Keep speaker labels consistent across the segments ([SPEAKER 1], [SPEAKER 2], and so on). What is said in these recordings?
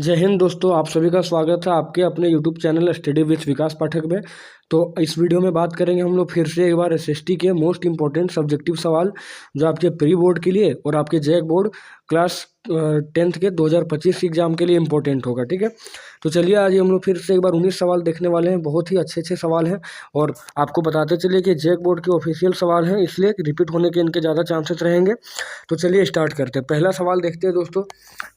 [SPEAKER 1] जय हिंद दोस्तों, आप सभी का स्वागत है आपके अपने यूट्यूब चैनल स्टडी विथ विकास पाठक में। तो इस वीडियो में बात करेंगे हम लोग फिर से एक बार एसएसटी के मोस्ट इंपॉर्टेंट सब्जेक्टिव सवाल जो आपके प्री बोर्ड के लिए और आपके जैक बोर्ड क्लास 10th के 2025 एग्जाम के लिए इंपॉर्टेंट होगा। ठीक है, तो चलिए आज हम लोग फिर से एक बार 19 सवाल देखने वाले हैं। बहुत ही अच्छे अच्छे सवाल हैं और आपको बताते चलिए कि जैक बोर्ड के ऑफिशियल सवाल हैं, इसलिए रिपीट होने के इनके ज़्यादा चांसेस रहेंगे। तो चलिए स्टार्ट करते हैं। पहला सवाल देखते हैं दोस्तों।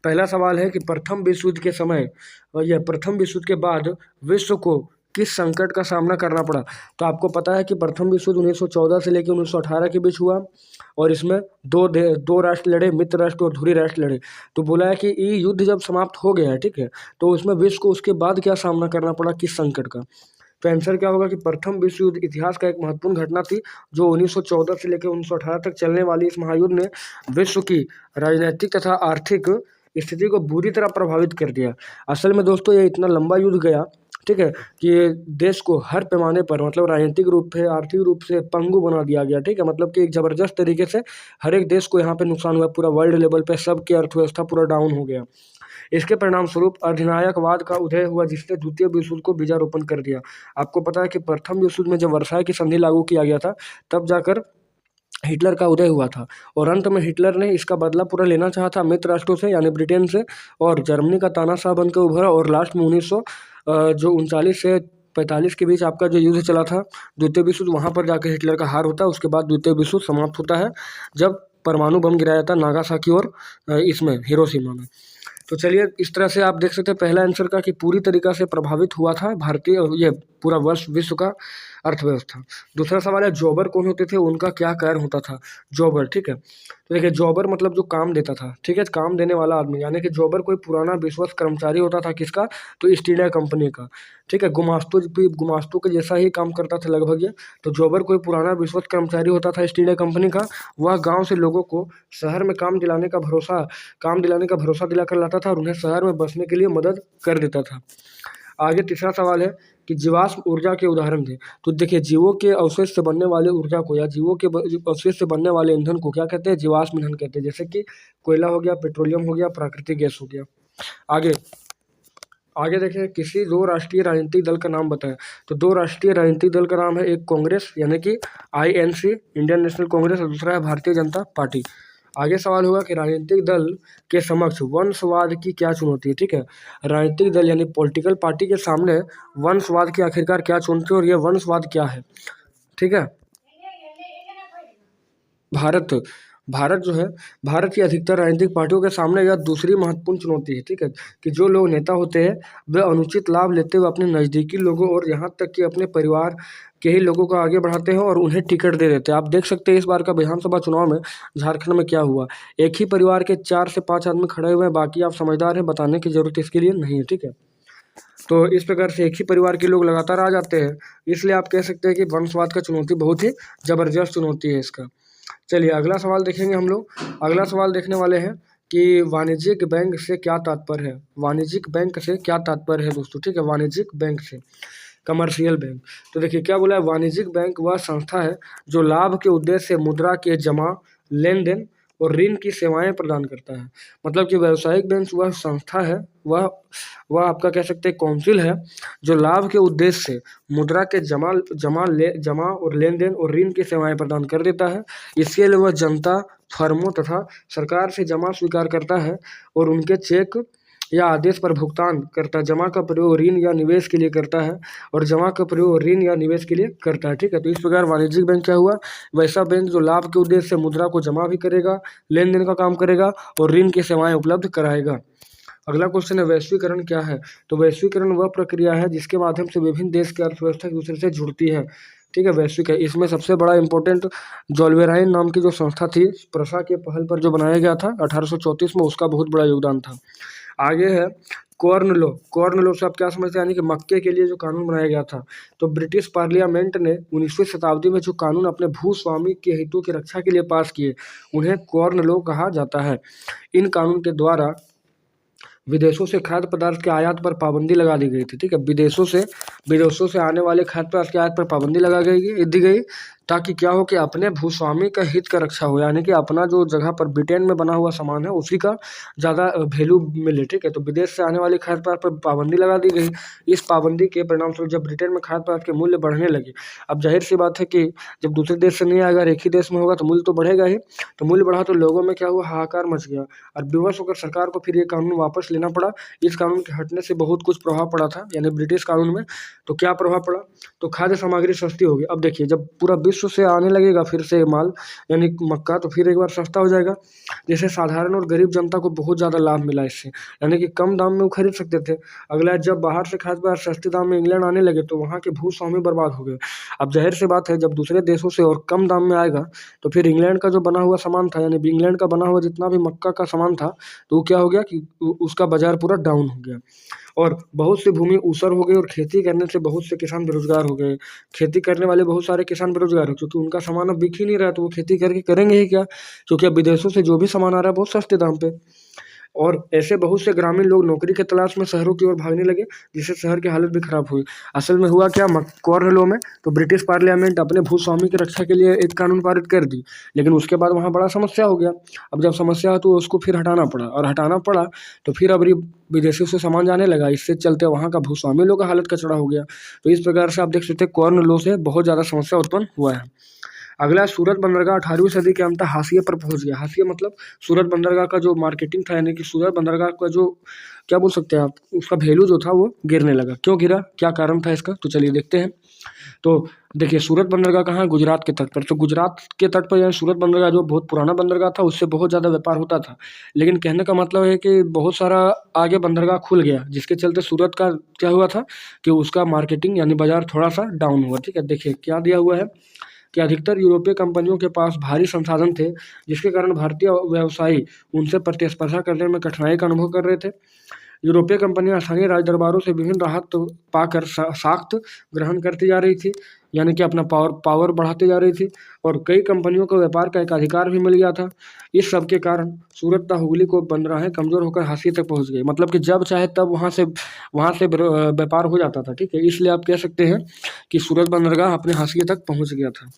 [SPEAKER 1] पहला सवाल है कि प्रथम विश्व युद्ध के समय और यह प्रथम विश्व युद्ध के बाद विश्व को किस संकट का सामना करना पड़ा। तो आपको पता है कि प्रथम विश्व युद्ध 1914 से लेकर 1918 के बीच हुआ और इसमें दो राष्ट्र लड़े, मित्र राष्ट्र और धुरी राष्ट्र लड़े। तो बोला है कि ये युद्ध जब समाप्त हो गया है, ठीक है, तो उसमें विश्व को उसके बाद क्या सामना करना पड़ा, किस संकट का। तो आंसर क्या होगा कि प्रथम विश्व युद्ध इतिहास का एक महत्वपूर्ण घटना थी जो 1914 से लेकर 1918 तक चलने वाली इस महायुद्ध ने विश्व की राजनीतिक तथा आर्थिक स्थिति को बुरी तरह प्रभावित कर दिया। असल में दोस्तों ये इतना लंबा युद्ध गया, ठीक है, कि देश को हर पैमाने पर मतलब राजनीतिक रूप से, आर्थिक रूप से पंगु बना दिया गया। ठीक है, मतलब कि एक ज़बरदस्त तरीके से हर एक देश को यहाँ पे नुकसान हुआ। पूरा वर्ल्ड लेवल पे सबकी अर्थव्यवस्था पूरा डाउन हो गया। इसके परिणाम स्वरूप अधिनायकवाद का उदय हुआ जिसने द्वितीय विश्व युद्ध को बीजारोपण कर दिया। आपको पता है कि प्रथम विश्व युद्ध में जब वर्साई की संधि लागू किया गया था तब जाकर हिटलर का उदय हुआ था और अंत में हिटलर ने इसका बदला पूरा लेना चाहा था मित्र राष्ट्रों से यानी ब्रिटेन से, और जर्मनी का तानाशाह बनकर उभरा और लास्ट में 1939 से 45 के बीच आपका जो युद्ध चला था द्वितीय विश्व युद्ध, वहाँ पर जाकर हिटलर का हार होता है। उसके बाद द्वितीय विश्व युद्ध समाप्त होता है जब परमाणु बम गिराया था नागासाकी और इसमें हिरोशिमा में। तो चलिए इस तरह से आप देख सकते हैं पहला आंसर का कि पूरी तरीक़ा से प्रभावित हुआ था भारतीय ये पूरा विश्व का अर्थव्यवस्था। दूसरा सवाल है जॉबर कौन होते थे, उनका क्या कार्य होता था। जॉबर, ठीक है, तो देखिए जॉबर मतलब जो काम देता था, ठीक है, काम देने वाला आदमी, यानी कि जॉबर कोई पुराना विश्वस्त कर्मचारी होता था किसका, तो ईस्ट इंडिया कंपनी का। ठीक है, गुमास्तू के जैसा ही काम करता था लगभग ये। तो जॉबर कोई पुराना विश्वस्त कर्मचारी होता था ईस्ट इंडिया कंपनी का। वह गाँव से लोगों को शहर में काम दिलाने का भरोसा दिलाकर लाता था और उन्हें शहर में बसने के लिए मदद कर देता था। आगे तीसरा सवाल है कि जीवाश्म ऊर्जा के उदाहरण थे। तो देखिए जीवों के अवशेष से बनने वाले ऊर्जा को या जीवों के अवशेष से बनने वाले ईंधन को क्या कहते हैं, जीवाश्म ईंधन कहते हैं। जैसे कि कोयला हो गया, पेट्रोलियम हो गया, प्राकृतिक गैस हो गया। आगे आगे देखें किसी दो राष्ट्रीय राजनीतिक दल का नाम बताएं। तो दो राष्ट्रीय राजनीतिक दल का नाम है, एक कांग्रेस यानी कि INC इंडियन नेशनल कांग्रेस और दूसरा है भारतीय जनता पार्टी। आगे सवाल होगा कि राजनीतिक दल के समक्ष वंशवाद की क्या चुनौती है। ठीक है, राजनीतिक दल यानी पॉलिटिकल पार्टी के सामने वंशवाद की आखिरकार क्या चुनौती है और यह वंशवाद क्या है। ठीक है, भारत भारत जो है, भारत की अधिकतर राजनीतिक पार्टियों के सामने यह दूसरी महत्वपूर्ण चुनौती है। ठीक है, कि जो लोग नेता होते हैं वे अनुचित लाभ लेते हुए अपने नज़दीकी लोगों और यहाँ तक कि अपने परिवार के ही लोगों को आगे बढ़ाते हैं और उन्हें टिकट दे देते हैं। आप देख सकते हैं इस बार का विधानसभा चुनाव में झारखंड में क्या हुआ। एक ही परिवार के 4 से 5 आदमी खड़े हुए हैं, बाकी आप समझदार हैं, बताने की जरूरत इसके लिए नहीं है। ठीक है, तो इस प्रकार से एक ही परिवार के लोग लगातार आ जाते हैं, इसलिए आप कह सकते हैं कि वंशवाद का चुनौती बहुत ही ज़बरदस्त चुनौती है इसका। चलिए अगला सवाल देखेंगे हम लोग। अगला सवाल देखने वाले हैं कि वाणिज्यिक बैंक से क्या तात्पर्य है। वाणिज्यिक बैंक से क्या तात्पर्य है दोस्तों। ठीक है, वाणिज्यिक बैंक से कमर्शियल बैंक। तो देखिए क्या बोला है, वाणिज्यिक बैंक वह संस्था है जो लाभ के उद्देश्य से मुद्रा के जमा, लेन देन और ऋण की सेवाएं प्रदान करता है। मतलब कि व्यावसायिक बैंक वह संस्था है, वह आपका कह सकते हैं काउंसिल है जो लाभ के उद्देश्य से मुद्रा के जमा और लेन देन और ऋण की सेवाएं प्रदान कर देता है। इसके लिए वह जनता, फर्मों तथा सरकार से जमा स्वीकार करता है और उनके चेक या आदेश पर भुगतान करता है। जमा का प्रयोग ऋण या निवेश के लिए करता है और जमा का प्रयोग ऋण या निवेश के लिए करता है। ठीक है, तो इस प्रकार वाणिज्यिक बैंक क्या हुआ, वैसा बैंक जो लाभ के उद्देश्य से मुद्रा को जमा भी करेगा, लेन देन का काम करेगा और ऋण की सेवाएं उपलब्ध कराएगा। अगला क्वेश्चन है वैश्वीकरण क्या है। तो वैश्वीकरण वह प्रक्रिया है जिसके माध्यम से विभिन्न देश की अर्थव्यवस्था एक दूसरे से जुड़ती है। ठीक है, वैश्विक है। इसमें सबसे बड़ा इंपॉर्टेंट जॉल्वेराइन नाम की जो संस्था थी, प्रसा के पहल पर जो बनाया गया था 1834 में, उसका बहुत बड़ा योगदान था। आगे है कॉर्न लॉ। कॉर्न लॉ से आप क्या समझते हैं, यानी कि मक्के के लिए जो कानून बनाया गया था। तो ब्रिटिश पार्लियामेंट ने 19वीं शताब्दी में जो कानून अपने भूस्वामी के हितों की रक्षा के लिए पास किए उन्हें कॉर्न लॉ कहा जाता है। इन कानून के द्वारा विदेशों से खाद्य पदार्थ के आयात पर पाबंदी लगा दी गई थी। ठीक है, विदेशों से आने वाले खाद्य पदार्थ के आयात पर पाबंदी दी गई ताकि क्या हो कि अपने भूस्वामी का हित का रक्षा हो, यानी कि अपना जो जगह पर ब्रिटेन में बना हुआ सामान है उसी का ज़्यादा वैल्यू मिले, ठीक है। तो विदेश से आने वाली खाद्य पदार्थ पर पाबंदी लगा दी गई। इस पाबंदी के परिणामस्वरूप जब ब्रिटेन में खाद्य पदार्थ के मूल्य बढ़ने लगे, अब जाहिर सी बात है कि जब दूसरे देश से नहीं आएगा, एक ही देश में होगा तो मूल्य तो बढ़ेगा ही। तो मूल्य बढ़ा तो लोगों में क्या हुआ, हाहाकार मच गया और विवश होकर सरकार को फिर ये कानून वापस लेना पड़ा। इस कानून के हटने से बहुत कुछ प्रभाव पड़ा था, यानी ब्रिटिश कानून में। तो क्या प्रभाव पड़ा, तो खाद्य सामग्री सस्ती होगी। अब देखिए जब पूरा विश्व से आने लगेगा फिर से माल, यानी मक्का, तो फिर एक बार सस्ता हो जाएगा, जिससे साधारण और गरीब जनता को बहुत ज़्यादा लाभ मिला इससे, यानी कि कम दाम में वो खरीद सकते थे। अगला, जब बाहर से खाद्य पदार्थ सस्ते दाम में इंग्लैंड आने लगे तो वहाँ के भूस्वामी बर्बाद हो गए। अब जाहिर सी बात है जब दूसरे देशों से और कम दाम में आएगा तो फिर इंग्लैंड का जो बना हुआ सामान था, यानी इंग्लैंड का बना हुआ जितना भी मक्का का सामान था, तो वो क्या हो गया कि उसका बाजार पूरा डाउन हो गया और बहुत सी भूमि ऊसर हो गई और खेती करने से बहुत से किसान बेरोजगार हो गए। खेती करने वाले बहुत सारे किसान बेरोजगार हो, क्योंकि उनका सामान अब बिक ही नहीं रहा, तो वो खेती करके करेंगे ही क्या, क्योंकि अब विदेशों से जो भी सामान आ रहा है बहुत सस्ते दाम पे। और ऐसे बहुत से ग्रामीण लोग नौकरी की तलाश में शहरों की ओर भागने लगे, जिससे शहर की हालत भी खराब हुई। असल में हुआ क्या, कॉर्न लॉ में तो ब्रिटिश पार्लियामेंट अपने भूस्वामी की रक्षा के लिए एक कानून पारित कर दी, लेकिन उसके बाद वहाँ बड़ा समस्या हो गया। अब जब समस्या हो तो उसको फिर हटाना पड़ा, और हटाना पड़ा तो फिर अब विदेशों से सामान जाने लगा, इससे चलते वहाँ का भूस्वामी लोग का हालत कचड़ा हो गया। तो इस प्रकार से आप देख सकते हैं कॉर्न लॉ से बहुत ज़्यादा समस्या उत्पन्न हुआ है। अगला, सूरत बंदरगाह 18वीं सदी के अंत हाशिए पर पहुंच गया। हाशिए मतलब सूरत बंदरगाह का जो मार्केटिंग था, यानी कि सूरत बंदरगाह का जो क्या बोल सकते हैं आप, उसका वैल्यू जो था वो गिरने लगा। क्यों गिरा, क्या कारण था इसका, तो चलिए देखते हैं। तो देखिए सूरत बंदरगाह कहाँ है, गुजरात के तट पर। तो गुजरात के तट पर यानी सूरत बंदरगाह जो बहुत पुराना बंदरगाह था, उससे बहुत ज़्यादा व्यापार होता था। लेकिन कहने का मतलब है कि बहुत सारा आगे बंदरगाह खुल गया, जिसके चलते सूरत का क्या हुआ था कि उसका मार्केटिंग यानी बाजार थोड़ा सा डाउन हुआ, ठीक है। देखिए क्या दिया हुआ है कि अधिकतर यूरोपीय कंपनियों के पास भारी संसाधन थे, जिसके कारण भारतीय व्यवसायी उनसे प्रतिस्पर्धा करने में कठिनाई का अनुभव कर रहे थे। यूरोपीय कंपनियां स्थानीय राज दरबारों से विभिन्न राहत पाकर साख्त ग्रहण करती जा रही थी, यानी कि अपना पावर बढ़ाती जा रही थी, और कई कंपनियों को व्यापार का एक अधिकार भी मिल गया था। इस सब के कारण सूरत तथा हुगली को बंदराहें कमजोर होकर हाशिए तक पहुंच गई, मतलब कि जब चाहे तब वहाँ से व्यापार हो जाता था, ठीक है। इसलिए आप कह सकते हैं कि सूरत बंदरगाह अपने हाशिए तक पहुँच गया था।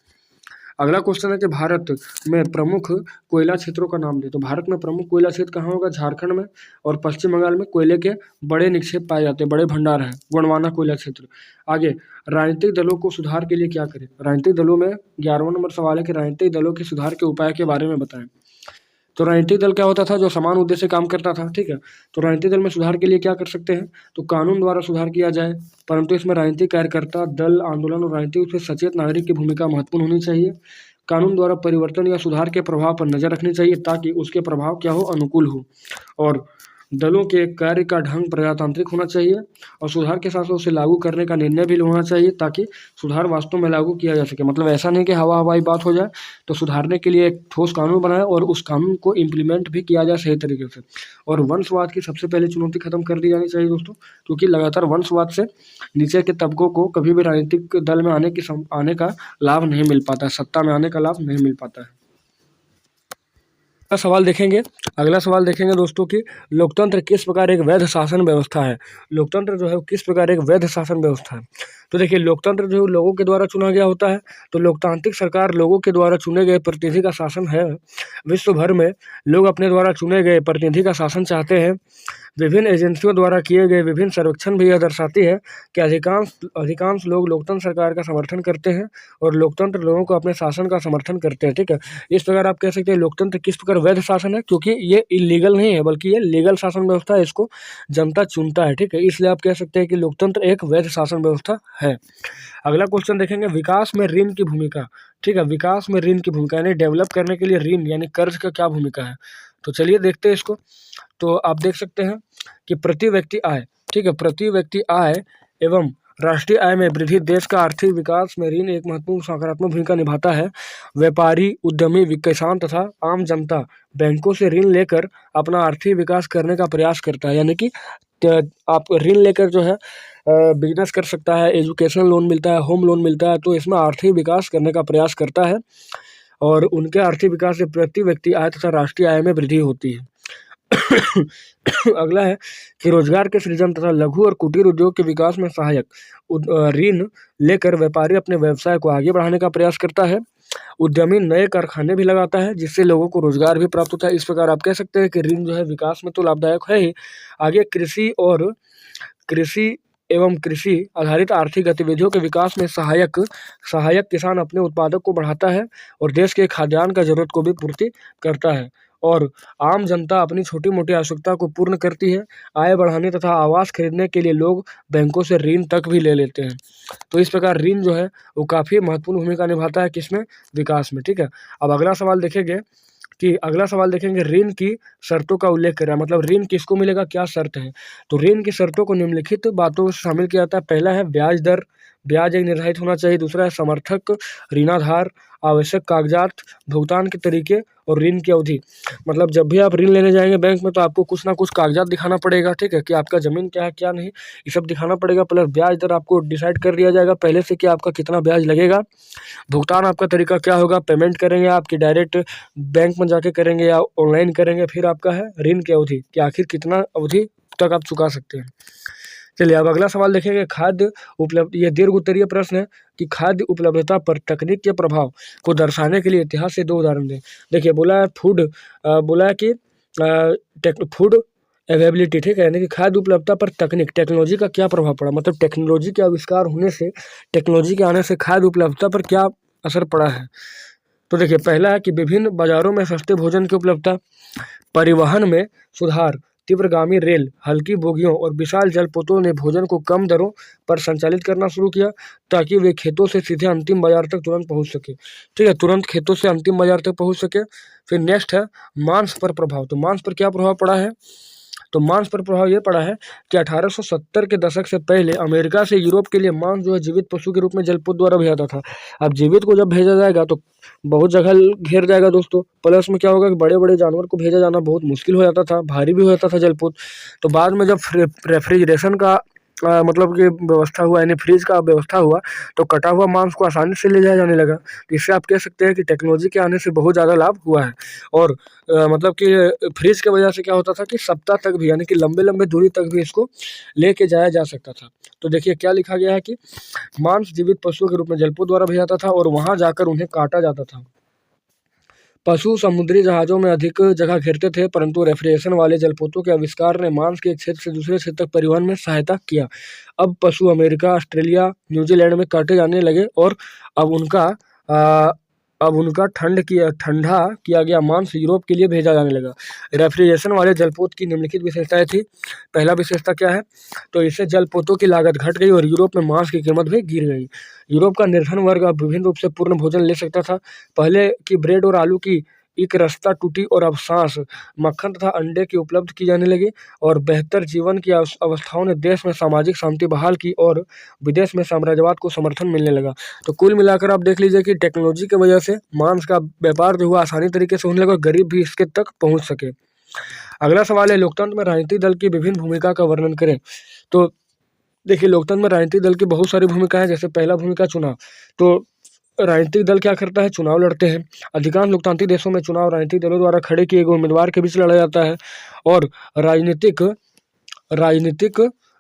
[SPEAKER 1] अगला क्वेश्चन है कि भारत में प्रमुख कोयला क्षेत्रों का नाम दें। तो भारत में प्रमुख कोयला क्षेत्र कहाँ होगा, झारखंड में और पश्चिम बंगाल में कोयले के बड़े निक्षेप पाए जाते हैं, बड़े भंडार हैं, गोंडवाना कोयला क्षेत्र। आगे, राजनीतिक दलों को सुधार के लिए क्या करें। राजनीतिक दलों में 11वां नंबर सवाल है कि राजनीतिक दलों के सुधार के उपाय के बारे में बताएं। तो राजनीतिक दल क्या होता था, जो समान उद्देश्य से काम करता था, ठीक है। तो राजनीतिक दल में सुधार के लिए क्या कर सकते हैं, तो कानून द्वारा सुधार किया जाए, परंतु इसमें राजनीतिक कार्यकर्ता, दल, आंदोलन और राजनीतिक से सचेत नागरिक की भूमिका महत्वपूर्ण होनी चाहिए। कानून द्वारा परिवर्तन या सुधार के प्रभाव पर नजर रखनी चाहिए ताकि उसके प्रभाव क्या हो, अनुकूल हो। और दलों के कार्य का ढंग प्रजातांत्रिक होना चाहिए, और सुधार के साथ साथ उसे लागू करने का निर्णय भी होना चाहिए ताकि सुधार वास्तव में लागू किया जा सके। मतलब ऐसा नहीं कि हवा हवाई बात हो जाए, तो सुधारने के लिए एक ठोस कानून बनाए और उस कानून को इम्प्लीमेंट भी किया जाए सही तरीके से। और वंशवाद की सबसे पहले चुनौती खत्म कर दी जानी चाहिए दोस्तों, क्योंकि लगातार वंशवाद से नीचे के तबकों को कभी भी राजनीतिक दल में आने का लाभ नहीं मिल पाता है, सत्ता में आने का लाभ नहीं मिल पाता है। अगला सवाल देखेंगे दोस्तों कि लोकतंत्र किस प्रकार एक वैध शासन व्यवस्था है। लोकतंत्र जो है वो किस प्रकार एक वैध शासन व्यवस्था है। तो देखिए लोकतंत्र जो लोगों के द्वारा चुना गया होता है, तो लोकतांत्रिक सरकार लोगों के द्वारा चुने गए प्रतिनिधि का शासन है। विश्व भर में लोग अपने द्वारा चुने गए प्रतिनिधि का शासन चाहते हैं। विभिन्न एजेंसियों द्वारा किए गए विभिन्न सर्वेक्षण भी यह दर्शाती है कि अधिकांश लोग लोकतंत्र सरकार का समर्थन करते हैं और लोकतंत्र लोगों को अपने शासन का समर्थन करते हैं, ठीक है। इस प्रकार आप कह सकते हैं लोकतंत्र किस प्रकार वैध शासन है, क्योंकि ये इलीगल नहीं है बल्कि ये लीगल शासन व्यवस्था है, इसको जनता चुनता है, ठीक है। इसलिए आप कह सकते हैं कि लोकतंत्र एक वैध शासन व्यवस्था है। अगला क्वेश्चन देखेंगे, विकास में ऋण की भूमिका, ठीक है। विकास में ऋण की भूमिका यानी डेवलप करने के लिए ऋण यानी कर्ज का क्या भूमिका है। तो चलिए देखते हैं इसको। तो आप देख सकते हैं कि प्रति व्यक्ति आय, ठीक है, प्रति व्यक्ति आय एवं राष्ट्रीय आय में वृद्धि देश का आर्थिक विकास में ऋण एक महत्वपूर्ण सकारात्मक भूमिका निभाता है। व्यापारी, उद्यमी, किसान तथा आम जनता बैंकों से ऋण लेकर अपना आर्थिक विकास करने का प्रयास करता है, यानी कि आप ऋण लेकर जो है बिजनेस कर सकता है, एजुकेशन लोन मिलता है, होम लोन मिलता है, तो इसमें आर्थिक विकास करने का प्रयास करता है और उनके आर्थिक विकास से प्रति व्यक्ति आय तथा राष्ट्रीय आय में वृद्धि होती है। अगला है कि रोजगार के सृजन तथा लघु और कुटीर उद्योग के विकास में सहायक ऋण लेकर व्यापारी अपने व्यवसाय को आगे बढ़ाने का प्रयास करता है। उद्यमी नए कारखाने भी लगाता है जिससे लोगों को रोजगार भी प्राप्त होता है। इस प्रकार आप कह सकते हैं कि ऋण जो है विकास में तो लाभदायक है ही। आगे कृषि एवं कृषि आधारित आर्थिक गतिविधियों के विकास में सहायक किसान अपने उत्पादक को बढ़ाता है और देश के खाद्यान्न का जरूरत को भी पूर्ति करता है। और आम जनता अपनी छोटी मोटी आवश्यकता को पूर्ण करती है। आय बढ़ाने तथा आवास खरीदने के लिए लोग बैंकों से ऋण तक भी ले लेते हैं। तो इस प्रकार ऋण जो है वो काफ़ी महत्वपूर्ण भूमिका निभाता है किसमें, विकास में। ठीक है, अब अगला सवाल देखेंगे ऋण की शर्तों का उल्लेख करें, मतलब ऋण किसको मिलेगा, क्या शर्त है। तो ऋण की शर्तों को निम्नलिखित बातों से शामिल किया जाता है। पहला है ब्याज दर, ब्याज एक निर्धारित होना चाहिए। दूसरा है समर्थक ऋणाधार, आवश्यक कागजात, भुगतान के तरीके और ऋण की अवधि। मतलब जब भी आप ऋण लेने जाएंगे बैंक में तो आपको कुछ ना कुछ कागजात दिखाना पड़ेगा। ठीक है, कि आपका ज़मीन क्या है क्या नहीं, ये सब दिखाना पड़ेगा। प्लस ब्याज दर आपको डिसाइड कर दिया जाएगा पहले से कि आपका कितना ब्याज लगेगा। भुगतान आपका तरीका क्या होगा, पेमेंट करेंगे आप कि डायरेक्ट बैंक में जाके करेंगे या ऑनलाइन करेंगे। फिर आपका है ऋण की अवधि कि आखिर कितना अवधि तक आप चुका सकते हैं। चलिए अब अगला सवाल देखेंगे खाद्य उपलब्ध, ये दीर्घ उत्तरीय प्रश्न है कि खाद्य उपलब्धता पर तकनीक के प्रभाव को दर्शाने के लिए इतिहास से 2 उदाहरण दें। देखिए बोला है कि फूड अवेलेबिलिटी, ठीक है, यानी कि खाद्य उपलब्धता पर टेक्नोलॉजी का क्या प्रभाव पड़ा, मतलब टेक्नोलॉजी के आविष्कार होने से, टेक्नोलॉजी के आने से खाद्य उपलब्धता पर क्या असर पड़ा है। तो देखिए पहला है कि विभिन्न बाजारों में सस्ते भोजन की उपलब्धता, परिवहन में सुधार, तीव्रगामी रेल, हल्की बोगियों और विशाल जलपोतों ने भोजन को कम दरों पर संचालित करना शुरू किया ताकि वे खेतों से सीधे अंतिम बाजार तक तुरंत पहुंच सके। ठीक है, तुरंत खेतों से अंतिम बाजार तक पहुंच सके। फिर नेक्स्ट है मांस पर प्रभाव। तो मांस पर क्या प्रभाव पड़ा है, तो मांस पर प्रभाव ये पड़ा है कि 1870 के दशक से पहले अमेरिका से यूरोप के लिए मांस जो है जीवित पशु के रूप में जलपोत द्वारा भेजा जाता था। अब जीवित को जब भेजा जाएगा तो बहुत जगह घेर जाएगा दोस्तों। प्लस में क्या होगा कि बड़े बड़े जानवर को भेजा जाना बहुत मुश्किल हो जाता था, भारी भी हो जाता था जलपोत। तो बाद में जब रेफ्रिजरेशन का मतलब कि व्यवस्था हुआ, यानी फ्रिज का व्यवस्था हुआ, तो कटा हुआ मांस को आसानी से ले जाया जाने लगा। तो इससे आप कह सकते हैं कि टेक्नोलॉजी के आने से बहुत ज़्यादा लाभ हुआ है। और मतलब कि फ्रिज की वजह से क्या होता था कि सप्ताह तक भी, यानी कि लंबे लंबे दूरी तक भी इसको लेके जाया जा सकता था। तो देखिए क्या लिखा गया है कि मांस जीवित पशुओं के रूप में जलपोत द्वारा भेजा जाता था और वहां जाकर उन्हें काटा जाता था। पशु समुद्री जहाज़ों में अधिक जगह घेरते थे, परंतु रेफ्रिजरेशन वाले जलपोतों के आविष्कार ने मांस के एक क्षेत्र से दूसरे क्षेत्र तक परिवहन में सहायता किया। अब पशु अमेरिका, ऑस्ट्रेलिया, न्यूजीलैंड में काटे जाने लगे और अब उनका ठंडा किया गया मांस यूरोप के लिए भेजा जाने लगा। रेफ्रिजरेशन वाले जलपोत की निम्नलिखित विशेषताएं थी। पहला विशेषता क्या है, तो इससे जलपोतों की लागत घट गई और यूरोप में मांस की कीमत भी गिर गई। यूरोप का निर्धन वर्ग अब विभिन्न रूप से पूर्ण भोजन ले सकता था। पहले की ब्रेड और आलू की एक रास्ता टूटी और अब सांस, मक्खन तथा अंडे की उपलब्ध की जाने लगी और बेहतर जीवन की अवस्थाओं ने देश में सामाजिक शांति बहाल की और विदेश में साम्राज्यवाद को समर्थन मिलने लगा। तो कुल मिलाकर आप देख लीजिए कि टेक्नोलॉजी की वजह से मांस का व्यापार जो हुआ आसानी तरीके से होने लगा और गरीब भी इसके तक पहुंच सके। अगला सवाल है लोकतंत्र में राजनीतिक दल की विभिन्न भूमिका का वर्णन करें। तो देखिए लोकतंत्र में राजनीतिक दल की बहुत सारी भूमिका है। जैसे पहला भूमिका चुनाव। तो राजनीतिक दल क्या करता है, चुनाव लड़ते हैं। अधिकांश लोकतांत्रिक देशों में चुनाव राजनीतिक दलों द्वारा खड़े किए गए उम्मीदवार के बीच लड़ा जाता है और राजनीतिक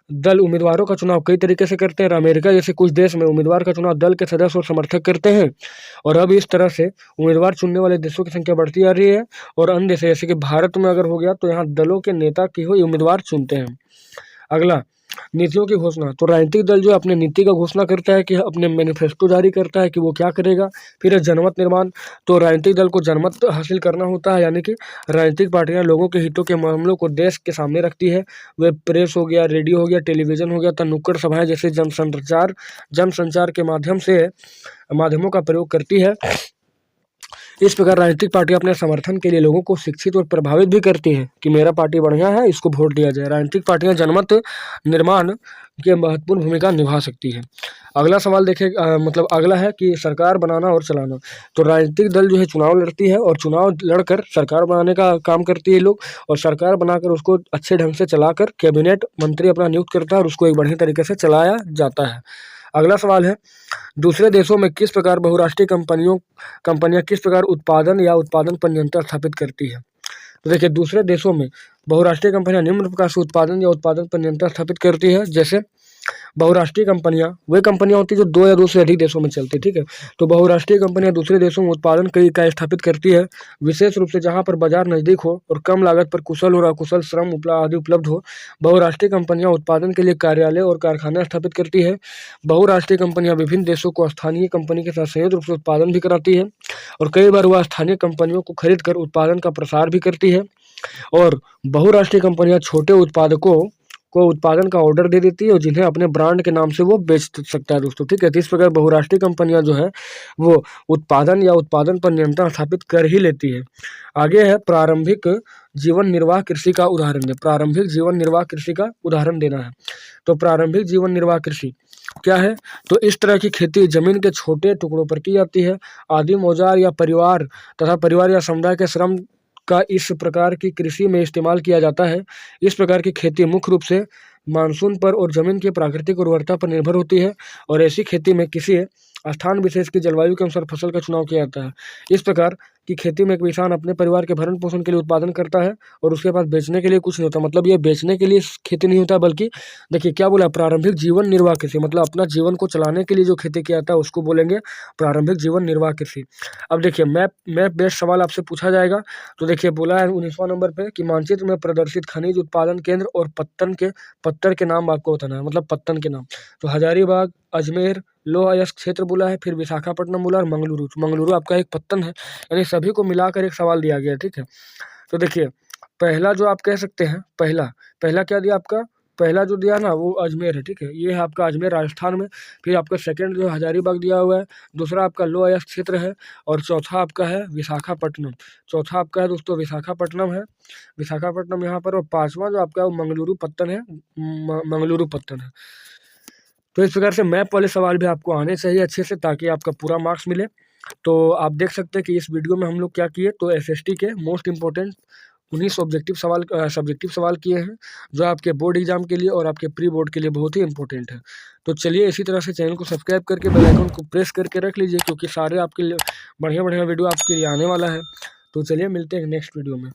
[SPEAKER 1] दल उम्मीदवारों का चुनाव कई तरीके से करते हैं। अमेरिका जैसे कुछ देश में उम्मीदवार का चुनाव दल के सदस्य और समर्थक करते हैं और अब इस तरह से उम्मीदवार चुनने वाले देशों की संख्या बढ़ती जा रही है। और अन्य देश जैसे कि भारत में अगर हो गया तो यहाँ दलों के नेता की ही उम्मीदवार चुनते हैं। अगला नीतियों की घोषणा। तो राजनीतिक दल जो अपने नीति का घोषणा करता है कि अपने मैनिफेस्टो जारी करता है कि वो क्या करेगा। फिर है जनमत निर्माण। तो राजनीतिक दल को जनमत हासिल करना होता है, यानी कि राजनीतिक पार्टियां लोगों के हितों के मामलों को देश के सामने रखती है। वे प्रेस हो गया, रेडियो हो गया, टेलीविजन हो गया, तथा नुक्कड़ सभाएं जैसे जनसंचार के माध्यमों का प्रयोग करती है। इस प्रकार राजनीतिक पार्टियां अपने समर्थन के लिए लोगों को शिक्षित और प्रभावित भी करती हैं कि मेरा पार्टी बढ़िया है, इसको वोट दिया जाए। राजनीतिक पार्टियां जनमत निर्माण की महत्वपूर्ण भूमिका निभा सकती है। अगला सवाल मतलब अगला है कि सरकार बनाना और चलाना। तो राजनीतिक दल जो है चुनाव लड़ती है और चुनाव लड़कर सरकार बनाने का काम करती है लोग, और सरकार बनाकर उसको अच्छे ढंग से चलाकर कैबिनेट मंत्री अपना नियुक्त करता है और उसको एक बढ़िया तरीके से चलाया जाता है। अगला सवाल है दूसरे देशों में किस प्रकार बहुराष्ट्रीय कंपनियां किस प्रकार उत्पादन पर नियंत्रण स्थापित करती है। तो देखिए दूसरे देशों में बहुराष्ट्रीय कंपनियां निम्न प्रकार से उत्पादन या उत्पादन पर नियंत्रण स्थापित करती है। जैसे बहुराष्ट्रीय कंपनियां वे कंपनियां होती है जो 2 या 2 से अधिक देशों में चलती है, ठीक है। तो बहुराष्ट्रीय कंपनियां दूसरे देशों में उत्पादन कई इकाई स्थापित करती है, विशेष रूप से जहां पर बाजार नजदीक हो और कम लागत पर कुशल और अकुशल श्रम आदि उपलब्ध हो। बहुराष्ट्रीय कंपनियां उत्पादन के लिए कार्यालय और कारखाने स्थापित करती है। बहुराष्ट्रीय कंपनियां विभिन्न देशों को स्थानीय कंपनी के साथ संयुक्त रूप से उत्पादन भी कराती है और कई बार वह स्थानीय कंपनियों को खरीद कर उत्पादन का प्रसार भी करती है। और बहुराष्ट्रीय कंपनियां छोटे उत्पादकों को उत्पादन का ऑर्डर दे देती है और जिन्हें अपने ब्रांड के नाम से वो बेच सकता है दोस्तों, ठीक है। तो इस प्रकार बहुराष्ट्रीय कंपनियां जो है वो उत्पादन या उत्पादन पर नियंत्रण स्थापित कर ही लेती है। आगे है प्रारंभिक जीवन निर्वाह कृषि का उदाहरण। प्रारंभिक जीवन निर्वाह कृषि का उदाहरण देना है। तो प्रारंभिक जीवन निर्वाह कृषि क्या है? तो इस तरह की खेती जमीन के छोटे टुकड़ों पर की जाती है। आदिम औजार या परिवार या समुदाय के श्रम का इस प्रकार की कृषि में इस्तेमाल किया जाता है। इस प्रकार की खेती मुख्य रूप से मानसून पर और जमीन की प्राकृतिक उर्वरता पर निर्भर होती है और ऐसी खेती में किसी स्थान विशेष की जलवायु के अनुसार फसल का चुनाव किया जाता है। इस प्रकार की खेती में एक किसान अपने परिवार के भरण पोषण के लिए उत्पादन करता है और उसके पास बेचने के लिए कुछ नहीं होता। मतलब ये बेचने के लिए खेती नहीं होता, बल्कि देखिए क्या बोला, प्रारंभिक जीवन निर्वाह कृषि, मतलब अपना जीवन को चलाने के लिए जो खेती किया जाता है उसको बोलेंगे प्रारंभिक जीवन निर्वाह कृषि। अब देखिए मैप बेस्ड सवाल आपसे पूछा जाएगा। तो देखिए बोला है 19वां नंबर पे कि मानचित्र में प्रदर्शित खनिज उत्पादन केंद्र और पत्तर के नाम आपको बताना है, मतलब पत्तन के नाम। तो हजारीबाग, अजमेर, लोह अयस्क क्षेत्र बोला है, फिर विशाखापट्टनम बोला और मंगलुरु आपका एक पत्तन है। यानी सभी को मिलाकर एक सवाल दिया गया है, ठीक है। तो देखिए पहला जो आप कह सकते हैं, पहला क्या दिया आपका, पहला जो दिया ना वो अजमेर है, ठीक है। ये है आपका अजमेर राजस्थान में। फिर आपका सेकंड जो हजारीबाग दिया हुआ है, दूसरा आपका लोह अयस्क क्षेत्र है और चौथा आपका है विशाखापट्टनम। चौथा आपका है दोस्तों विशाखापट्टनम है, विशाखापट्टनम यहाँ पर। और पांचवा जो आपका मंगलुरु पत्तन है, मंगलुरु पत्तन है। तो इस प्रकार से मैप वाले सवाल भी आपको आने चाहिए अच्छे से, ताकि आपका पूरा मार्क्स मिले। तो आप देख सकते हैं कि इस वीडियो में हम लोग क्या किए, तो एसएसटी के मोस्ट इंपॉर्टेंट 19 सब्जेक्टिव सवाल किए हैं, जो आपके बोर्ड एग्जाम के लिए और आपके प्री बोर्ड के लिए बहुत ही इंपॉर्टेंट है। तो चलिए इसी तरह से चैनल को सब्सक्राइब करके बेल आइकन को प्रेस करके रख लीजिए, क्योंकि सारे आपके लिए बढ़िया वीडियो आपके लिए आने वाला है। तो चलिए मिलते हैं नेक्स्ट वीडियो में।